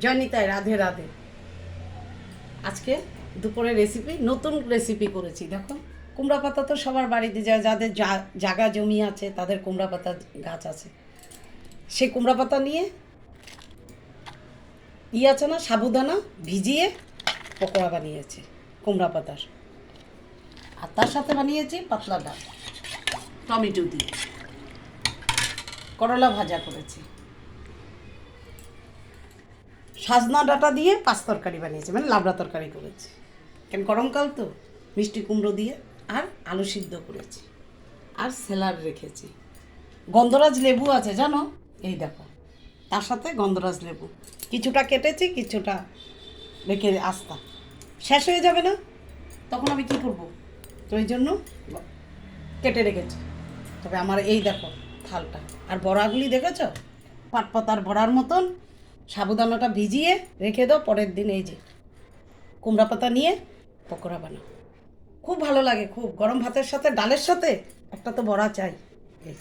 জয়নিতাই, রাধে রাধে। আজকে দুপুরে রেসিপি, নতুন রেসিপি করেছি। দেখো, কুমড়া পাতা তো সবার বাড়িতে যায়, যাদের জায়গা জমি আছে তাদের কুমড়া পাতা গাছ আছে। সেই কুমড়া পাতা নিয়ে আছে না, সাবুদানা ভিজিয়ে পকোড়া বানিয়েছি কুমড়া পাতার। আর তার সাথে বানিয়েছি পাতলা ডাল, টমেটো দিয়ে করলা ভাজা করেছি, সাজনা ডাঁটা দিয়ে পাঁচ তরকারি বানিয়েছি, মানে লাবড়া তরকারি করেছি। কেন গরমকাল তো, মিষ্টি কুমড়ো দিয়ে আর আলু সিদ্ধ করেছি, আর স্যালাড রেখেছি। গন্ধরাজ লেবু আছে জানো, এই দেখো, তার সাথে গন্ধরাজ লেবু কিছুটা কেটেছি, কিছুটা রেখে আস্তা শেষ হয়ে যাবে না, তখন আমি কী করবো, তো এই জন্য কেটে রেখেছি। তবে আমার এই দেখো থালটা, আর বড়াগুলি দেখেছ, পাটপাতার বড়ার মতন। সাবুদানাটা ভিজিয়ে রেখে দাও, পরের দিন এই যে কুমড়া পাতা নিয়ে পকোড়া বানাও, খুব ভালো লাগে। খুব গরম ভাতের সাথে, ডালের সাথে একটা তো বড়া চাই। এই